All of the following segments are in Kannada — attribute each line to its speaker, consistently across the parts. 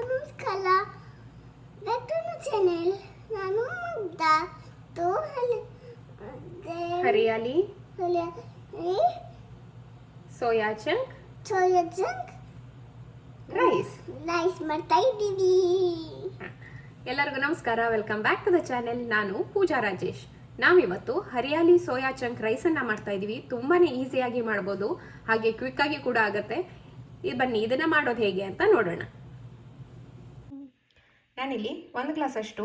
Speaker 1: ನಮಸ್ಕಾರ. Back to my channel. ನಾನು ಮುಗ್ಧ. ತೋ
Speaker 2: ಹರಿಯಾಲಿ ಸೋಯಾ ಚಂಕ್
Speaker 1: ರೈಸ್ ಮಾಡ್ತಾ ಇದ್ದೀವಿ.
Speaker 2: ಎಲ್ಲರಿಗೂ ನಮಸ್ಕಾರ. Welcome back to the channel. ನಾನು ಪೂಜಾ ರಾಜೇಶ್. ನಾವಿವತ್ತು ಹರಿಯಾಲಿ ಸೋಯಾ ಚಂಕ್ ರೈಸನ್ನು ಮಾಡ್ತಾ ಇದ್ದೀವಿ. ತುಂಬಾ ಈಸಿಯಾಗಿ ಮಾಡ್ಬೋದು, ಹಾಗೆ ಕ್ವಿಕ್ಕಾಗಿ ಕೂಡ ಆಗುತ್ತೆ. ಬನ್ನಿ ಇದನ್ನು ಮಾಡೋದು ಹೇಗೆ ಅಂತ ನೋಡೋಣ. ನಾನಿಲ್ಲಿ 1 ಗ್ಲಾಸ್ ಅಷ್ಟು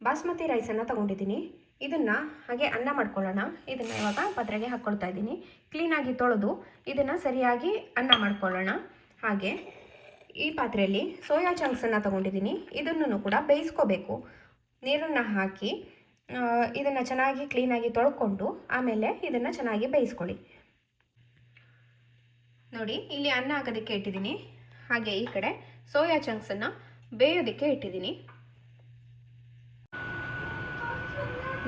Speaker 2: ಬಾಸ್ಮತಿ ರೈಸನ್ನು ತಗೊಂಡಿದ್ದೀನಿ. ಇದನ್ನು ಹಾಗೆ ಅನ್ನ ಮಾಡ್ಕೊಳ್ಳೋಣ. ಇದನ್ನು ಇವಾಗ ಪಾತ್ರೆಗೆ ಹಾಕ್ಕೊಳ್ತಾ ಇದ್ದೀನಿ. ಕ್ಲೀನಾಗಿ ತೊಳೆದು ಇದನ್ನು ಸರಿಯಾಗಿ ಅನ್ನ ಮಾಡ್ಕೊಳ್ಳೋಣ. ಹಾಗೆ ಈ ಪಾತ್ರೆಯಲ್ಲಿ ಸೋಯಾ ಚಂಕ್ಸನ್ನು ತಗೊಂಡಿದ್ದೀನಿ. ಇದನ್ನು ಕೂಡ ಬೇಯಿಸ್ಕೋಬೇಕು. ನೀರನ್ನು ಹಾಕಿ ಇದನ್ನು ಚೆನ್ನಾಗಿ ಕ್ಲೀನಾಗಿ ತೊಳ್ಕೊಂಡು ಆಮೇಲೆ ಇದನ್ನು ಚೆನ್ನಾಗಿ ಬೇಯಿಸ್ಕೊಳ್ಳಿ. ನೋಡಿ, ಇಲ್ಲಿ ಅನ್ನ ಹಾಕೋದಕ್ಕೆ ಇಟ್ಟಿದ್ದೀನಿ. ಹಾಗೆ ಈ ಕಡೆ ಸೋಯಾ ಚಂಕ್ಸನ್ನು ಬೇಯೋದಕ್ಕೆ ಇಟ್ಟಿದ್ದೀನಿ.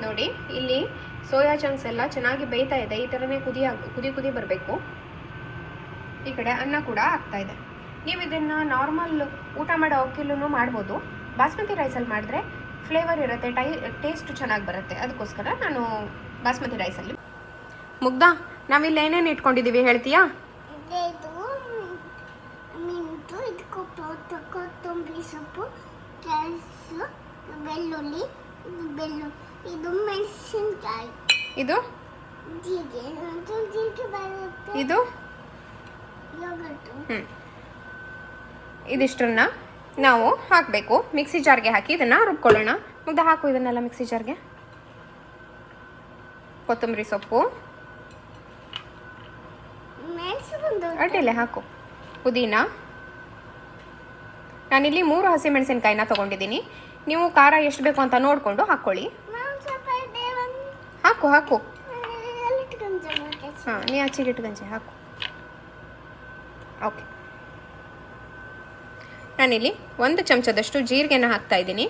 Speaker 2: ನೋಡಿ, ಇಲ್ಲಿ ಸೋಯಾ ಚಂಕ್ಸ್ ಎಲ್ಲ ಚೆನ್ನಾಗಿ ಬೇಯ್ತಾ ಇದೆ. ಈ ಥರನೇ ಕುದಿ ಬರಬೇಕು. ಈ ಕಡೆ ಅನ್ನ ಕೂಡ ಆಗ್ತಾ ಇದೆ. ನೀವು ಇದನ್ನು ನಾರ್ಮಲ್ ಊಟ ಮಾಡೋ ಅಕ್ಕಿಲೂ ಮಾಡ್ಬೋದು. ಬಾಸ್ಮತಿ ರೈಸಲ್ಲಿ ಮಾಡಿದ್ರೆ ಫ್ಲೇವರ್ ಇರುತ್ತೆ, ಟೇಸ್ಟ್ ಚೆನ್ನಾಗಿ ಬರುತ್ತೆ. ಅದಕ್ಕೋಸ್ಕರ ನಾನು ಬಾಸ್ಮತಿ ರೈಸಲ್ಲಿ. ಮುಗ್ಧ, ನಾವಿಲ್ಲಿ ಏನೇನು ಇಟ್ಕೊಂಡಿದ್ದೀವಿ ಹೇಳ್ತೀಯಾ?
Speaker 1: ಮಿಂಟು, ಇದು ಕೊತ್ತಂಬರಿ ಸೊಪ್ಪು, ಬೆಳ್ಳುಳ್ಳಿ, ಇದು ಮೆಣಸಿನಕಾಯಿ,
Speaker 2: ಇದು
Speaker 1: ಜೀರಿಗೆ ಬರುತ್ತೆ,
Speaker 2: ಇದು ಇದಿಷ್ಟನ್ನ ನಾವು ಹಾಕಬೇಕು. ಮಿಕ್ಸಿ ಜಾರ್ಗೆ ಹಾಕಿ ಇದನ್ನು ರುಬ್ಕೊಳ್ಳೋಣ. ಮುಗ್ಧ, ಹಾಕು ಇದನ್ನೆಲ್ಲ ಮಿಕ್ಸಿ ಜಾರ್ಗೆ. ಕೊತ್ತಂಬರಿ ಸೊಪ್ಪು ಅಡ್ಡಿಲ್ಲ ಹಾಕು. ಪುದೀನ. ನಾನಿಲ್ಲಿ 3 ಹಸಿಮೆಣಸಿನಕಾಯಿನ ತೊಗೊಂಡಿದ್ದೀನಿ. ನೀವು ಖಾರ ಎಷ್ಟು ಬೇಕು ಅಂತ ನೋಡಿಕೊಂಡು ಹಾಕ್ಕೊಳ್ಳಿ. ಹಾಕು ಹಾಕು. ಹಾಂ, ನೀ ಆಚೆಗಿಟ್ಟು ಗಂಜಿ ಹಾಕು. ಓಕೆ. ನಾನಿಲ್ಲಿ 1 ಚಮಚದಷ್ಟು ಜೀರಿಗೆನ ಹಾಕ್ತಾ ಇದ್ದೀನಿ.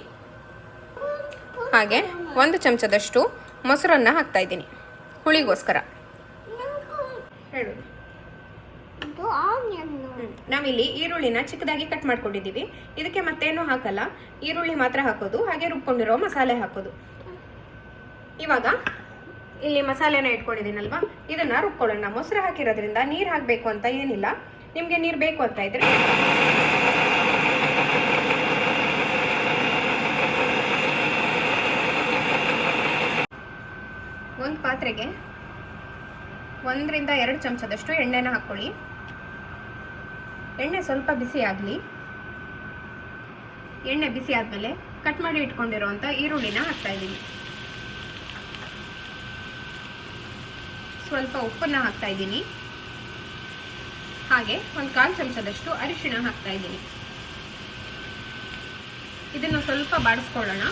Speaker 2: ಹಾಗೆ 1 ಚಮಚದಷ್ಟು ಮೊಸರನ್ನು ಹಾಕ್ತಾ ಇದ್ದೀನಿ, ಹುಳಿಗೋಸ್ಕರ. ಹೇಳು. ನಾವಿಲ್ಲಿ ಈರುಳ್ಳಿನ ಚಿಕ್ಕದಾಗಿ ಕಟ್ ಮಾಡ್ಕೊಂಡಿದ್ದೀವಿ. ಇದಕ್ಕೆ ಮತ್ತೇನು ಹಾಕಲ್ಲ, ಈರುಳ್ಳಿ ಮಾತ್ರ ಹಾಕೋದು, ಹಾಗೆ ರುಬ್ಕೊಂಡಿರೋ ಮಸಾಲೆ ಹಾಕೋದು. ಇವಾಗ ಇಲ್ಲಿ ಮಸಾಲೆನ ಇಟ್ಕೊಂಡಿದ್ದೀನಲ್ವಾ, ಇದನ್ನ ರುಬ್ಕೊಳ್ಳೋಣ. ಮೊಸರು ಹಾಕಿರೋದ್ರಿಂದ ನೀರು ಹಾಕಬೇಕು ಅಂತ ಏನಿಲ್ಲ. ನಿಮಗೆ ನೀರು ಬೇಕು ಅಂತ ಇದ್ರೆ ಒಂದು ಪಾತ್ರೆಗೆ 1 ರಿಂದ 2 ಚಮಚದಷ್ಟು ಎಣ್ಣೆನ ಹಾಕ್ಕೊಳ್ಳಿ. ಎಣ್ಣೆ ಸ್ವಲ್ಪ ಬಿಸಿ ಆಗಲಿ. ಎಣ್ಣೆ ಬಿಸಿ ಆದಮೇಲೆ ಕಟ್ ಮಾಡಿ ಇಟ್ಕೊಂಡಿರೋಂಥ ಈರುಳ್ಳಿನ ಹಾಕ್ತಾ ಇದ್ದೀನಿ. ಸ್ವಲ್ಪ ಉಪ್ಪನ್ನು ಹಾಕ್ತಾ ಇದ್ದೀನಿ. ಹಾಗೆ 1/4 ಚಮಚದಷ್ಟು ಅರಿಶಿಣ ಹಾಕ್ತಾ ಇದ್ದೀನಿ. ಇದನ್ನು ಸ್ವಲ್ಪ ಬಾಡಿಸ್ಕೊಳ್ಳೋಣ.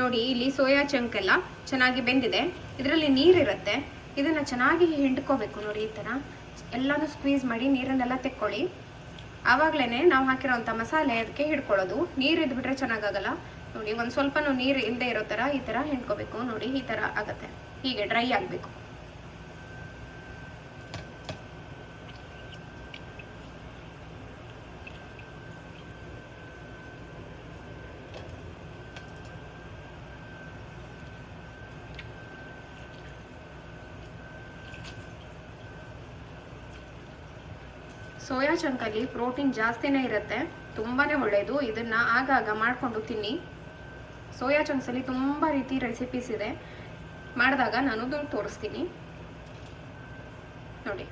Speaker 2: ನೋಡಿ, ಇಲ್ಲಿ ಸೋಯಾ ಚಂಕ್ ಎಲ್ಲ ಚೆನ್ನಾಗಿ ಬೆಂದಿದೆ. ಇದರಲ್ಲಿ ನೀರಿರುತ್ತೆ. ಇದನ್ನು ಚೆನ್ನಾಗಿ ಹಿಂಡ್ಕೋಬೇಕು. ನೋಡಿ, ಈ ಥರ ಎಲ್ಲನೂ ಸ್ಕ್ವೀಸ್ ಮಾಡಿ ನೀರನ್ನೆಲ್ಲ ತೆಕ್ಕೊಳ್ಳಿ. ಆವಾಗಲೇ ನಾವು ಹಾಕಿರೋಂಥ ಮಸಾಲೆ ಅದಕ್ಕೆ ಹಿಡ್ಕೊಳ್ಳೋದು. ನೀರು ಇದ್ಬಿಟ್ರೆ ಚೆನ್ನಾಗಾಗಲ್ಲ. ನೋಡಿ, ಒಂದು ಸ್ವಲ್ಪನೂ ನೀರು ಇಲ್ಲದೆ ಇರೋ ಥರ ಈ ಥರ ಹಿಂಡ್ಕೋಬೇಕು. ನೋಡಿ, ಈ ಥರ ಆಗುತ್ತೆ. ಹೀಗೆ ಡ್ರೈ ಆಗಬೇಕು. ಸೋಯಾ ಚಂಕಲ್ಲಿ ಪ್ರೋಟೀನ್ ಜಾಸ್ತಿನೇ ಇರುತ್ತೆ, ತುಂಬಾ ಒಳ್ಳೆಯದು. ಇದನ್ನು ಆಗಾಗ ಮಾಡಿಕೊಂಡು ತಿನ್ನಿ. ಸೋಯಾ ಚಂಕ್ಸಲ್ಲಿ ತುಂಬ ರೀತಿ ರೆಸಿಪೀಸ್ ಇದೆ. ಮಾಡಿದಾಗ ನಾನು ತೋರಿಸ್ತೀನಿ. ನೋಡಿ,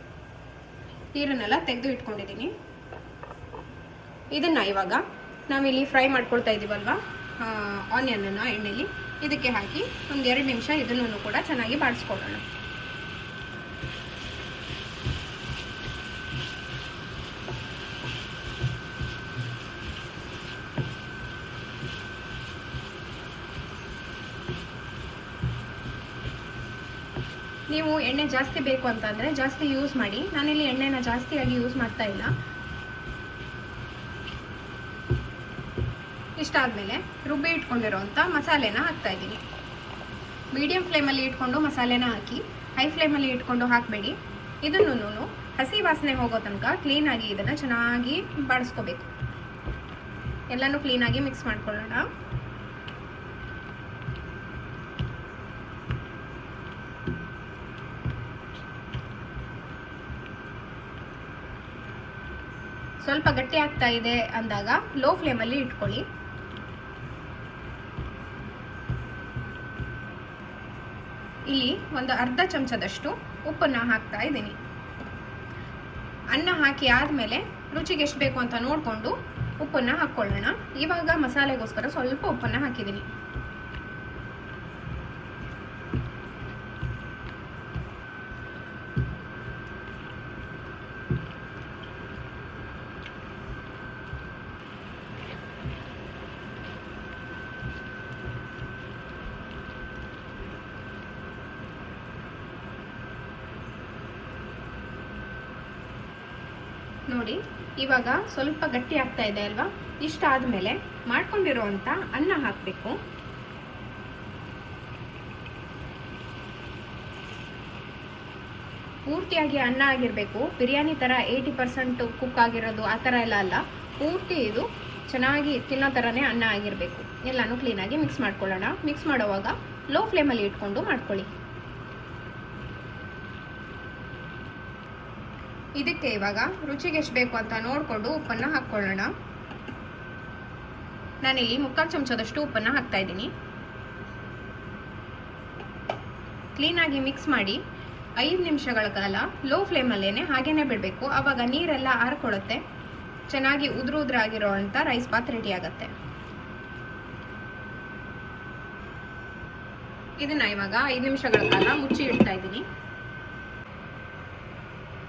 Speaker 2: ನೀರನ್ನೆಲ್ಲ ತೆಗೆದು ಇಟ್ಕೊಂಡಿದ್ದೀನಿ. ಇದನ್ನು ಇವಾಗ ನಾವಿಲ್ಲಿ ಫ್ರೈ ಮಾಡ್ಕೊಳ್ತಾ ಇದ್ದೀವಲ್ವ, ಆನಿಯನನ್ನು ಎಣ್ಣೆಲಿ ಇದಕ್ಕೆ ಹಾಕಿ 1-2 ನಿಮಿಷ ಇದನ್ನು ಕೂಡ ಚೆನ್ನಾಗಿ ಬಾಡಿಸ್ಕೊಳ್ಳೋಣ. ನೀವು ಎಣ್ಣೆ ಜಾಸ್ತಿ ಬೇಕು ಅಂತಂದರೆ ಜಾಸ್ತಿ ಯೂಸ್ ಮಾಡಿ. ನಾನಿಲ್ಲಿ ಎಣ್ಣೆನ ಜಾಸ್ತಿಯಾಗಿ ಯೂಸ್ ಮಾಡ್ತಾ ಇಲ್ಲ. ಇಷ್ಟಾದಮೇಲೆ ರುಬ್ಬಿ ಇಟ್ಕೊಂಡಿರೋವಂಥ ಮಸಾಲೆನ ಹಾಕ್ತಾಯಿದ್ದೀನಿ. ಮೀಡಿಯಮ್ ಫ್ಲೇಮಲ್ಲಿ ಇಟ್ಕೊಂಡು ಮಸಾಲೆನ ಹಾಕಿ, ಹೈ ಫ್ಲೇಮಲ್ಲಿ ಇಟ್ಕೊಂಡು ಹಾಕಬೇಡಿ. ಇದನ್ನು ಹಸಿ ವಾಸನೆ ಹೋಗೋ ತನಕ ಕ್ಲೀನಾಗಿ ಇದನ್ನು ಚೆನ್ನಾಗಿ ಬಾಡಿಸ್ಕೋಬೇಕು. ಎಲ್ಲನೂ ಕ್ಲೀನಾಗಿ ಮಿಕ್ಸ್ ಮಾಡ್ಕೊಳ್ಳೋಣ. ಸ್ವಲ್ಪ ಗಟ್ಟಿ ಆಗ್ತಾ ಇದೆ ಅಂದಾಗ ಲೋ ಫ್ಲೇಮಲ್ಲಿ ಇಟ್ಕೊಳ್ಳಿ. ಇಲ್ಲಿ ಒಂದು ಅರ್ಧ ಚಮಚದಷ್ಟು ಉಪ್ಪನ್ನು ಹಾಕ್ತಾ ಇದ್ದೀನಿ. ಅನ್ನ ಹಾಕಿ ಆದಮೇಲೆ ರುಚಿಗೆ ಎಷ್ಟು ಬೇಕು ಅಂತ ನೋಡಿಕೊಂಡು ಉಪ್ಪನ್ನು ಹಾಕ್ಕೊಳ್ಳೋಣ. ಇವಾಗ ಮಸಾಲೆಗೋಸ್ಕರ ಸ್ವಲ್ಪ ಉಪ್ಪನ್ನು ಹಾಕಿದ್ದೀನಿ. ನೋಡಿ, ಇವಾಗ ಸ್ವಲ್ಪ ಗಟ್ಟಿ ಆಗ್ತಾ ಇದೆ ಅಲ್ವಾ? ಇಷ್ಟಾದ್ಮೇಲೆ ಮಾಡ್ಕೊಂಡಿರೋವಂಥ ಅನ್ನ ಹಾಕಬೇಕು. ಪೂರ್ತಿಯಾಗಿ ಅನ್ನ ಆಗಿರಬೇಕು. ಬಿರಿಯಾನಿ ಥರ 80% ಕುಕ್ ಆಗಿರೋದು ಆ ಥರ ಎಲ್ಲ ಅಲ್ಲ. ಪೂರ್ತಿ ಇದು ಚೆನ್ನಾಗಿ ತಿನ್ನೋ ಥರನೇ ಅನ್ನ ಆಗಿರಬೇಕು. ಎಲ್ಲನೂ ಕ್ಲೀನಾಗಿ ಮಿಕ್ಸ್ ಮಾಡ್ಕೊಳ್ಳೋಣ. ಮಿಕ್ಸ್ ಮಾಡುವಾಗ ಲೋ ಫ್ಲೇಮಲ್ಲಿ ಇಟ್ಕೊಂಡು ಮಾಡ್ಕೊಳ್ಳಿ. ಇದಕ್ಕೆ ಇವಾಗ ರುಚಿಗೆ ಎಷ್ಟು ಬೇಕು ಅಂತ ನೋಡಿಕೊಂಡು ಉಪ್ಪನ್ನು ಹಾಕ್ಕೊಳ್ಳೋಣ. ನಾನಿಲ್ಲಿ 3/4 ಚಮಚದಷ್ಟು ಉಪ್ಪನ್ನು ಹಾಕ್ತಾ ಇದ್ದೀನಿ. ಕ್ಲೀನಾಗಿ ಮಿಕ್ಸ್ ಮಾಡಿ 5 ನಿಮಿಷಗಳ ಕಾಲ ಲೋ ಫ್ಲೇಮಲ್ಲೇ ಹಾಗೇನೆ ಬಿಡಬೇಕು. ಆವಾಗ ನೀರೆಲ್ಲ ಆರ್ಕೊಳ್ಳುತ್ತೆ. ಚೆನ್ನಾಗಿ ಉದುರಾಗಿರೋ ಅಂಥ ರೈಸ್ ಬಾತ್ ರೆಡಿ ಆಗುತ್ತೆ. ಇದನ್ನ ಇವಾಗ 5 ನಿಮಿಷಗಳ ಕಾಲ ಮುಚ್ಚಿ ಇಡ್ತಾ ಇದ್ದೀನಿ.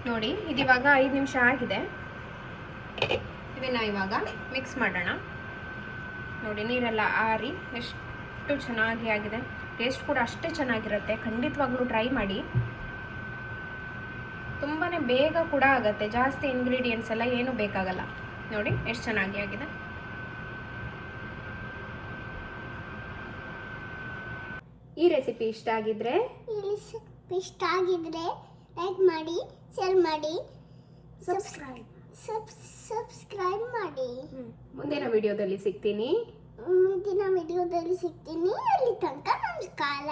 Speaker 2: ನೋಡಿ, ಇದಿವಾಗ 5 ನಿಮಿಷ ಆಗಿದೆ. ಇದನ್ನು ಇವಾಗ ಮಿಕ್ಸ್ ಮಾಡೋಣ. ನೋಡಿ, ನೀರೆಲ್ಲ ಆರಿ ಎಷ್ಟು ಚೆನ್ನಾಗಿ ಆಗಿದೆ. ಟೇಸ್ಟ್ ಕೂಡ ಅಷ್ಟೇ ಚೆನ್ನಾಗಿರುತ್ತೆ. ಖಂಡಿತವಾಗ್ಲೂ ಟ್ರೈ ಮಾಡಿ. ತುಂಬಾ ಬೇಗ ಕೂಡ ಆಗುತ್ತೆ. ಜಾಸ್ತಿ ಇಂಗ್ರೀಡಿಯೆಂಟ್ಸ್ ಎಲ್ಲ ಏನೂ ಬೇಕಾಗಲ್ಲ. ನೋಡಿ ಎಷ್ಟು ಚೆನ್ನಾಗಿ ಆಗಿದೆ. ಈ ರೆಸಿಪಿ ಇಷ್ಟ ಆಗಿದ್ರೆ
Speaker 1: ಲೈಕ್ ಮಾಡಿ, ಶೇರ್ ಮಾಡಿ, ಸಬ್ಸ್ಕ್ರೈಬ್ ಮಾಡಿ.
Speaker 2: ಮುಂದಿನ ವಿಡಿಯೋದಲ್ಲಿ ಸಿಗ್ತೀನಿ.
Speaker 1: ಅಲ್ಲಿ ತನಕ ನಮಸ್ಕಾರ.